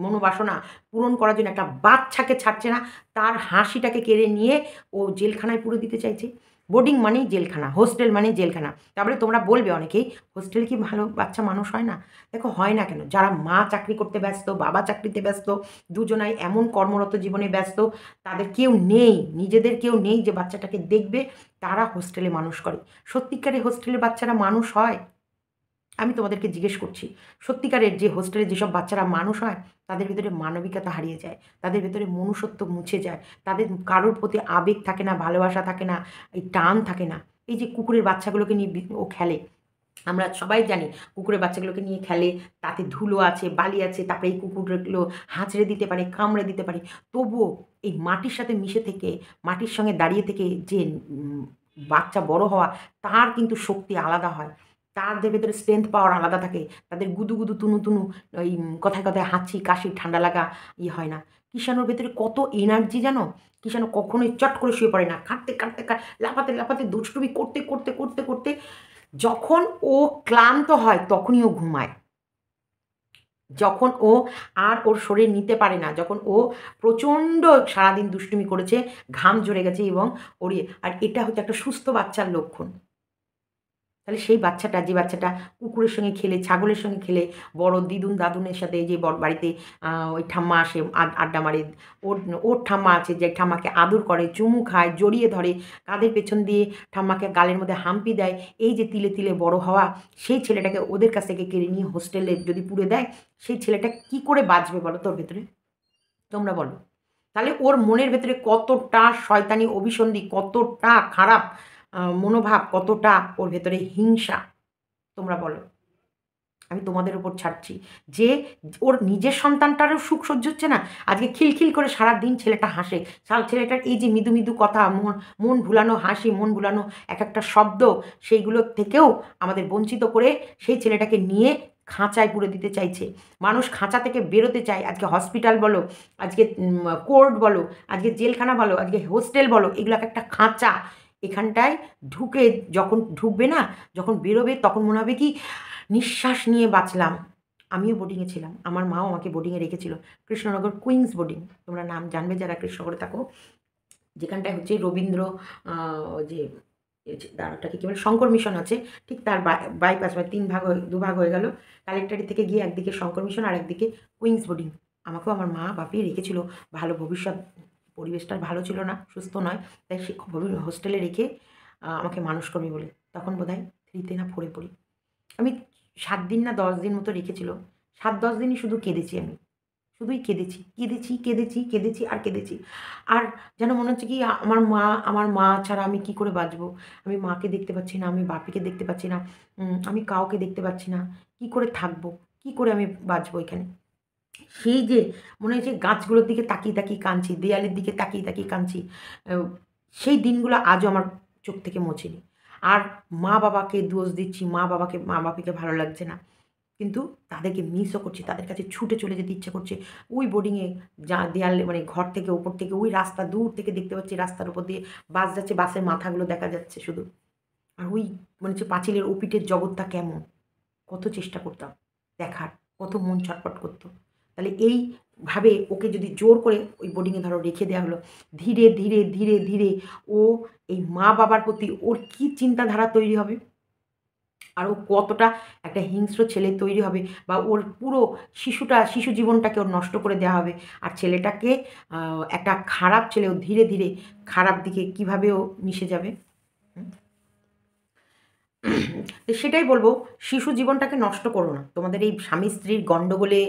মনোবাসনা পূরণ করার জন্য একটা বাচ্চাকে ছাড়ছে না, তার হাসিটাকে কেড়ে নিয়ে ও জেলখানায় পুরে দিতে চাইছে। বোর্ডিং মানেই জেলখানা, হোস্টেল মানেই জেলখানা। তারপরে তোমরা বলবে অনেকেই, হোস্টেলে কি ভালো বাচ্চা মানুষ হয় না? দেখো, হয় না কেন? যারা মা চাকরি করতে ব্যস্ত, বাবা চাকরিতে ব্যস্ত, দুজনাই এমন কর্মরত জীবনে ব্যস্ত, তাদের কেউ নেই, নিজেদের কেউ নেই যে বাচ্চাটাকে দেখবে, তারা হোস্টেলে মানুষ করে। সত্যিকারের হোস্টেলের বাচ্চারা মানুষ হয়? আমি তোমাদেরকে জিজ্ঞেস করছি, সত্যিকারের যে হোস্টেলে যেসব বাচ্চারা মানুষ হয়, তাদের ভিতরে মানবিকতা হারিয়ে যায়, তাদের ভিতরে মনুষ্যত্ব মুছে যায়, তাদের কারোর প্রতি আবেগ থাকে না, ভালোবাসা থাকে না, এই টান থাকে না। এই যে কুকুরের বাচ্চাগুলোকে নিয়ে ও খেলে, আমরা সবাই জানি কুকুরের বাচ্চাগুলোকে নিয়ে খেলে, তাতে ধুলো আছে, বালি আছে, তারপরে এই কুকুরগুলো হাঁচড়ে দিতে পারে, কামড়ে দিতে পারে, তবুও এই মাটির সাথে মিশে থেকে, মাটির সঙ্গে দাঁড়িয়ে থেকে যে বাচ্চা বড় হওয়া, তার কিন্তু শক্তি আলাদা হয়, তাদের ভেতরে স্ট্রেংথ পাওয়ার আলাদা থাকে, তাদের গুদু গুদু তুনু তুনু ওই কথায় কথায় হাঁচি কাশি ঠান্ডা লাগা হয় না। কিষাণুর ভেতরে কত এনার্জি জানো, কিষাণু কখনোই চট করে শুয়ে পড়ে না, কাঁদতে কাঁদতে লাফাতে লাফাতে দুষ্টুমি করতে করতে করতে করতে যখন ও ক্লান্ত হয় তখনই ও ঘুমায়, যখন ও আর ওর শরীর নিতে পারে না, যখন ও প্রচণ্ড সারাদিন দুষ্টুমি করেছে, ঘাম ঝরে গেছে এবং ওর আর এটা হচ্ছে একটা সুস্থ বাচ্চার লক্ষণ। তাহলে সেই বাচ্চাটা, যে বাচ্চাটা কুকুরের সঙ্গে খেলে, ছাগলের সঙ্গে খেলে, বড় দিদুন দাদুনের সাথে যে বাড়িতে ওই ঠাম্মা আসে আড্ডা মারে, ওর ওর ঠাম্মা আছে যে ঠাম্মাকে আদর করে, চুমু খায়, জড়িয়ে ধরে, কাঁধের পেছন দিয়ে ঠাম্মাকে গালের মধ্যে হাম্পি দেয়, এই যে তিলে তিলে বড় হওয়া, সেই ছেলেটাকে ওদের কাছ থেকে কেড়ে নিয়ে হোস্টেলে যদি পুরে দেয়, সেই ছেলেটা কি করে বাঁচবে বলো তোর ভেতরে? তোমরা বলো। তাহলে ওর মনের ভেতরে কতটা শয়তানি অভিসন্ধি, কতটা খারাপ মনোভাব, কতটা ওর ভেতরে হিংসা, তোমরা বলো। আমি তোমাদের উপর ছাড়ছি যে ওর নিজের সন্তানটারও সুখ সহ্য হচ্ছে না, আজকে খিলখিল করে সারাদিন ছেলেটা হাসে, ছেলেটার এই যে মৃদু মৃদু কথা, মন ভুলানো হাসি, মন ভুলানো এক একটা শব্দ, সেইগুলোর থেকেও আমাদের বঞ্চিত করে সেই ছেলেটাকে নিয়ে খাঁচায় পুরে দিতে চাইছে। মানুষ খাঁচা থেকে বেরোতে চায়। আজকে হসপিটাল বলো, আজকে কোর্ট বলো, আজকে জেলখানা বলো, আজকে হোস্টেল বলো, এগুলো একটা খাঁচা। এখানটায় ঢুকে যখন ঢুকবে না, যখন বেরোবে তখন মনে হবে কি নিঃশ্বাস নিয়ে বাঁচলাম। আমিও বোর্ডিংয়ে ছিলাম, আমার মাও আমাকে বোর্ডিংয়ে রেখেছিল, কৃষ্ণনগর কুইন্স বোর্ডিং, তোমরা নাম জানবে যারা কৃষ্ণনগরে থাকো। যেখানটায় হচ্ছে রবীন্দ্র যে দাঁড়াটাকে কী বলে শঙ্কর মিশন আছে, ঠিক তার বাইপাস মানে 3 ভাগ হয়ে 2 ভাগ হয়ে গেল। কালেক্টরি থেকে গিয়ে একদিকে শঙ্কর মিশন আর একদিকে কুইন্স বোর্ডিং। আমাকেও আমার মা বাপি রেখেছিল, ভালো ভবিষ্যৎ, পরিবেশটা ভালো ছিল না, সুস্থ নয়, তাই সে হোস্টেলে রেখে আমাকে মানুষ করবে বলে। তখন বোধহয় 3তে না 4এ পড়ি। আমি 7 দিন না 10 দিন মতো রেখেছিল, 7-10 দিনই শুধু কেঁদেছি আমি, শুধুই কেঁদেছি, কেঁদেছি, কেঁদেছি, কেঁদেছি আর কেঁদেছি। আর যেন মনে হচ্ছে কি আমার মা ছাড়া আমি কি করে বাঁচবো? আমি মাকে দেখতে পাচ্ছি না, আমি বাপিকে দেখতে পাচ্ছি না, আমি কাউকে দেখতে পাচ্ছি না। কি করে থাকবো? কি করে আমি বাঁচবো এখানে? সেই যে মনে হয়েছে গাছগুলোর দিকে তাকিয়ে, তাকিয়ে কাঁদছি, দেয়ালের দিকে তাকিয়ে, তাকিয়ে কাঁদছি। সেই দিনগুলো আজও আমার চোখ থেকে মোছেনি। আর মা-বাবাকে দোষ দিচ্ছি, মা-বাপিকে ভালো লাগছে না। কিন্তু তাদেরকে মিসও করছি, তাদের কাছে ছুটে চলে যেতে ইচ্ছে করছে। ওই বোর্ডিংয়ে দেয়ালে মানে ঘর থেকে ওপর থেকে ওই রাস্তা দূর থেকে দেখতে পাচ্ছি, রাস্তার উপর দিয়ে বাস যাচ্ছে, বাসের মাথাগুলো দেখা যাচ্ছে শুধু। আর ওই মনে হচ্ছে পাঁচিলের ওপিটের জগৎটা কেমন, কত চেষ্টা করতাম দেখার, কত মন ছটফট করতো। তাহলে এইভাবে ওকে যদি জোর করে ওই বোর্ডিংয়ে ধরো রেখে দেওয়া হলো, ধীরে ধীরে ধীরে ধীরে ও এই মা বাবার প্রতি ওর কী চিন্তাধারা তৈরি হবে, আর ও কতটা একটা হিংস্র ছেলে তৈরি হবে, বা ওর পুরো শিশু জীবনটাকে ওর নষ্ট করে দেওয়া হবে। আর ছেলেটাকে একটা খারাপ ছেলে, ও ধীরে ধীরে খারাপ দিকে কীভাবে ও মিশে যাবে। তো সেটাই বলবো, শিশু জীবনটাকে নষ্ট করো না তোমাদের এই স্বামী স্ত্রীর গণ্ডগোলে,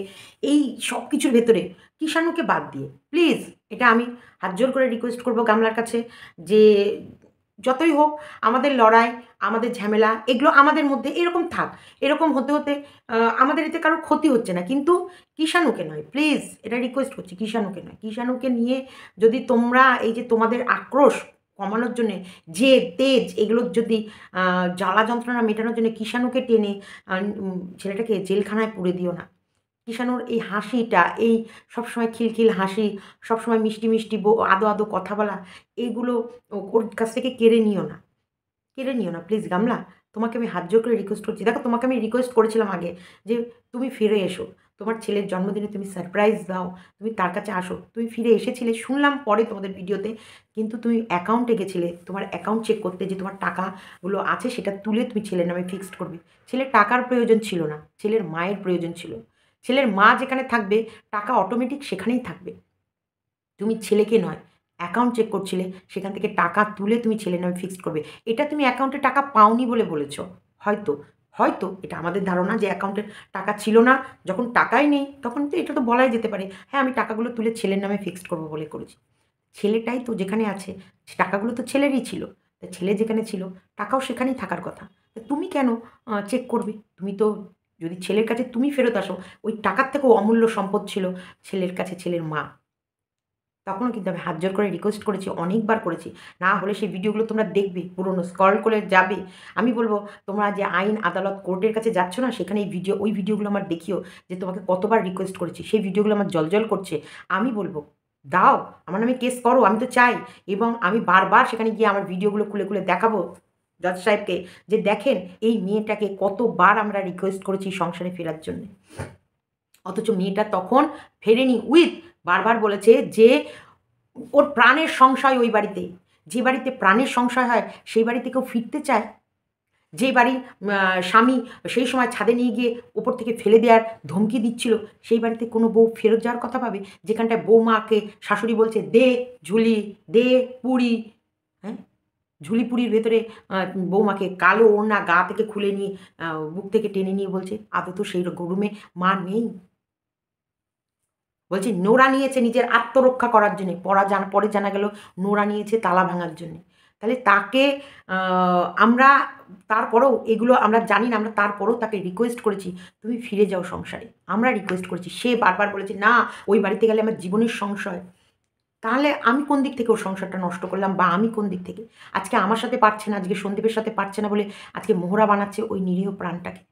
এই সব কিছুর ভেতরে কিষাণুকে বাদ দিয়ে প্লিজ। এটা আমি হাত জোর করে রিকোয়েস্ট করবো গামলার কাছে, যে যতই হোক আমাদের লড়াই, আমাদের ঝামেলা, এগুলো আমাদের মধ্যে এরকম থাক। এরকম হতে হতে আমাদের এতে কারোর ক্ষতি হচ্ছে না, কিন্তু কিষাণুকে নয় প্লিজ, এটা রিকোয়েস্ট করছি, কিষাণুকে নয়। কিষাণুকে নিয়ে যদি তোমরা এই যে তোমাদের আক্রোশ কমানোর জন্যে, জেদ তেজ এগুলোর যদি জ্বালা যন্ত্রণা মেটানোর জন্য কিষাণুকে টেনে ছেলেটাকে জেলখানায় পুরে দিও না। কিষাণুর এই হাসিটা, এই সবসময় খিলখিল হাসি, সবসময় মিষ্টি মিষ্টি আদো আদো কথা বলা, এইগুলো ওর কাছ থেকে কেড়ে নিও না, কেড়ে নিও না প্লিজ গামলা। তোমাকে আমি হাত জোর করে রিকোয়েস্ট করছি। দেখো, তোমাকে আমি রিকোয়েস্ট করেছিলাম আগে যে তুমি ফিরে এসো, তোমার ছেলের জন্মদিনে তুমি সারপ্রাইজ দাও, তুমি তার কাছে আসো। তুমি ফিরে এসেছিলে শুনলাম পরে তোমাদের ভিডিওতে, কিন্তু তুমি অ্যাকাউন্টে গেছিলে তোমার অ্যাকাউন্ট চেক করতে, যে তোমার টাকাগুলো আছে সেটা তুলে তুমি ছেলের নামে ফিক্সড করবে। ছেলের টাকার প্রয়োজন ছিল না, ছেলের মায়ের প্রয়োজন ছিল। ছেলের মা যেখানে থাকবে টাকা অটোমেটিক সেখানেই থাকবে। তুমি ছেলেকে নয়, অ্যাকাউন্ট চেক করছিলে, সেখান থেকে টাকা তুলে তুমি ছেলের নামে ফিক্সড করবে। এটা তুমি অ্যাকাউন্টে টাকা পাওনি বলে বলেছ, হয়তো হয়তো এটা আমাদের ধারণা যে অ্যাকাউন্টে টাকা ছিল না, যখন টাকাই নেই তখন তো এটা তো বলাই যেতে পারে, হ্যাঁ আমি টাকাগুলো তুলে ছেলের নামে ফিক্সড করবো বলে করেছি। ছেলেটাই তো যেখানে আছে, টাকাগুলো তো ছেলেরই ছিল, তা ছেলে যেখানে ছিল টাকাও সেখানেই থাকার কথা। তা তুমি কেন চেক করবে? তুমি তো, যদি ছেলের কাছে তুমি ফেরত আসো, ওই টাকার থেকেও অমূল্য সম্পদ ছিল ছেলের কাছে ছেলের মা। তখনও কিন্তু আমি হাত জোর করে রিকোয়েস্ট করেছি, অনেকবার করেছি। না হলে সেই ভিডিওগুলো তোমরা দেখবে, পুরনো স্ক্রল করে যাবে। আমি বলব, তোমরা যে আইন আদালত কোর্টের কাছে যাচ্ছ না, সেখানে ওই ভিডিওগুলো আমার দেখিও, যে তোমাকে কতবার রিকোয়েস্ট করেছি। সেই ভিডিওগুলো আমার জ্বলজ্বল করছে। আমি বলব, দাও, আমার নামে কেস করো, আমি তো চাই। এবং আমি বারবার সেখানে গিয়ে আমার ভিডিওগুলো খুলে খুলে দেখাবো জজ সাহেবকে, যে দেখেন এই মেয়েটাকে কতবার আমরা রিকোয়েস্ট করেছি সংসারে ফেরার জন্যে, অথচ মেয়েটা তখন ফেরেনি। বারবার বলেছে যে ওর প্রাণের সংশয় ওই বাড়িতে। যে বাড়িতে প্রাণের সংশয় হয় সেই বাড়িতে কেউ ফিরতে চায়? যে বাড়ির স্বামী সেই সময় ছাদে নিয়ে গিয়ে ওপর থেকে ফেলে দেওয়ার ধমকি দিচ্ছিল, সেই বাড়িতে কোনো বউ ফেরত যাওয়ার কথা ভাবে? যেখানটায় বৌমাকে শাশুড়ি বলছে দে ঝুলি, দে পুরি, হ্যাঁ, ঝুলি পুরির ভেতরে বৌমাকে কালো ওড়না গা থেকে খুলে নিয়ে বুক থেকে টেনে নিয়ে বলছে, আদৌ তো সেই রুমে মা নেই। বলছি নোরা নিয়েছে নিজের আত্মরক্ষা করার জন্যে, পরে জানা গেল নোরা নিয়েছে তালা ভাঙার জন্যে। তাহলে তাকে আমরা তারপরেও এগুলো আমরা জানি না, আমরা তারপরেও তাকে রিকোয়েস্ট করেছি, তুমি ফিরে যাও সংসারে। আমরা রিকোয়েস্ট করেছি, সে বারবার বলেছে না, ওই বাড়িতে গেলে আমার জীবনের সংশয়। তাহলে আমি কোন দিক থেকে ওর সংসারটা নষ্ট করলাম, বা আমি কোন দিক থেকে? আজকে আমার সাথে পারছে না, আজকে সন্দীপের সাথে পারছে না বলে আজকে মোহরা বানাচ্ছে ওই নিরীহ প্রাণটাকে।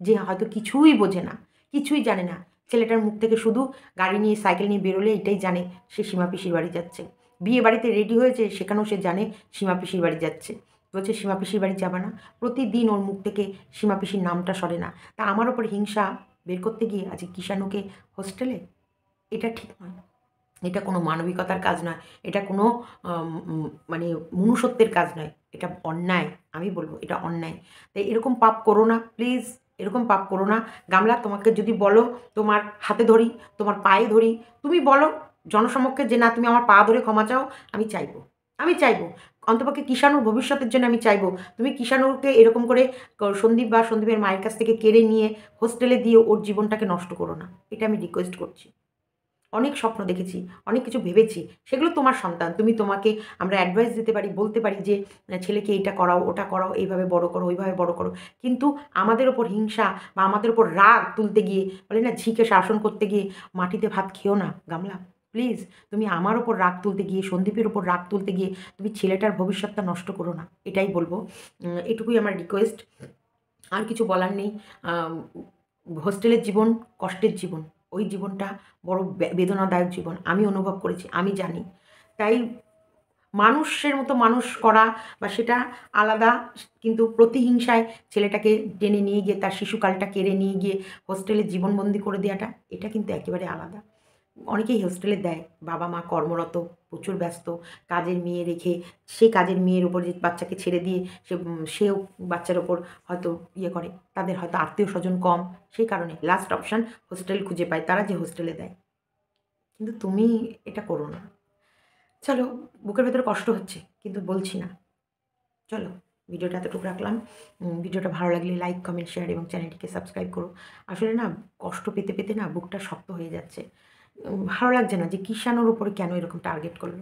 যে হয়তো কিছুই বোঝে না, কিছুই জানে না, ছেলেটার মুখ থেকে শুধু গাড়ি নিয়ে সাইকেল নিয়ে বেরোলে এটাই জানে সে সীমা পিসির বাড়ি যাচ্ছে। বিয়ে বাড়িতে রেডি হয়েছে, সেখানেও সে জানে সীমা পিসির বাড়ি যাচ্ছে। বলছে সীমা পিসির বাড়ি যাবে না, প্রতিদিন ওর মুখ থেকে সীমা পিসির নামটা সরে না। তা আমার ওপর হিংসা বের করতে গিয়ে আজকে কিষাণুকে হোস্টেলে, এটা ঠিক নয়। এটা কোনো মানবিকতার কাজ নয়, এটা কোনো মানে মনুষ্যত্বের কাজ নয়, এটা অন্যায়। আমি বলবো এটা অন্যায়। তাই এরকম পাপ করো না প্লিজ, এরকম পাপ করো না। গামলা, তোমাকে যদি বলো তোমার হাতে ধরি, তোমার পায়ে ধরি, তুমি বলো জনসমক্ষে যে না তুমি আমার পা ধরে ক্ষমা চাও, আমি চাইবো, আমি চাইবো। অন্তপক্ষে কিষাণুর ভবিষ্যতের জন্য আমি চাইবো তুমি কিষাণুকে এরকম করে সন্দীপ বা সন্দীপের মায়ের কাছ থেকে কেড়ে নিয়ে হোস্টেলে দিয়ে ওর জীবনটাকে নষ্ট করো না, এটা আমি রিকোয়েস্ট করছি। অনেক স্বপ্ন দেখেছি, অনেক কিছু ভেবেছি, সেগুলো তোমার সন্তান, তুমি তোমাকে আমরা অ্যাডভাইস দিতে পারি, বলতে পারি যে ছেলেকে এইটা করাও, ওটা করাও, এইভাবে বড় করো, ওইভাবে বড় করো। কিন্তু আমাদের ওপর হিংসা বা আমাদের ওপর রাগ তুলতে গিয়ে, বলে না ঝিকে শাসন করতে গিয়ে মাটিতে ভাত খেও না গামলা। প্লিজ তুমি আমার ওপর রাগ তুলতে গিয়ে, সন্দীপের ওপর রাগ তুলতে গিয়ে তুমি ছেলেটার ভবিষ্যৎটা নষ্ট করো না, এটাই বলবো। এটুকুই আমার রিকোয়েস্ট, আর কিছু বলার নেই। হোস্টেলের জীবন কষ্টের জীবন, ওই জীবনটা বড় বেদনাদায়ক জীবন, আমি অনুভব করেছি, আমি জানি। তাই মানুষের মতো মানুষ করা বা সেটা আলাদা, কিন্তু প্রতিহিংসায় ছেলেটাকে টেনে নিয়ে গিয়ে তার শিশুকালটা কেড়ে নিয়ে গিয়ে হোস্টেলে জীবনবন্দি করে দেওয়াটা, এটা কিন্তু একেবারে আলাদা। অনেকেই হোস্টেলে দেয়, বাবা মা কর্মরত, প্রচুর ব্যস্ত, কাজের মেয়ে রেখে সেই কাজের মেয়ের ওপর যে বাচ্চাকে ছেড়ে দিয়ে সেও বাচ্চার ওপর হয়তো ইয়ে করে, তাদের হয়তো আত্মীয় স্বজন কম, সেই কারণে লাস্ট অপশান হোস্টেল খুঁজে পায় তারা, যে হোস্টেলে দেয়। কিন্তু তুমি এটা করো না। চলো, বুকের ভেতরে কষ্ট হচ্ছে কিন্তু বলছি না। চলো, ভিডিওটা এতটুকু রাখলাম। ভিডিওটা ভালো লাগলে লাইক, কমেন্ট, শেয়ার এবং চ্যানেলটিকে সাবস্ক্রাইব করো। আসলে না, কষ্ট পেতে পেতে না বুকটা শক্ত হয়ে যাচ্ছে। ভালো লাগছে না যে কিষাণুর উপরে কেন এরকম টার্গেট করলো।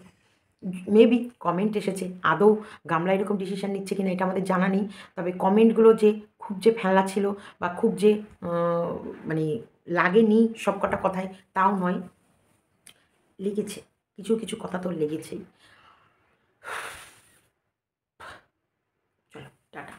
মেবি কমেন্ট এসেছে, আদৌ গামলা এরকম ডিসিশান নিচ্ছে কিনা এটা আমাদের জানা নেই। তবে কমেন্টগুলো যে খুব যে ফেলা ছিল বা খুব যে মানে লাগেনি সব কটা কথায়, তাও নয়, লেগেছে, কিছু কিছু কথা তো লেগেছেই। চলো, টাটা।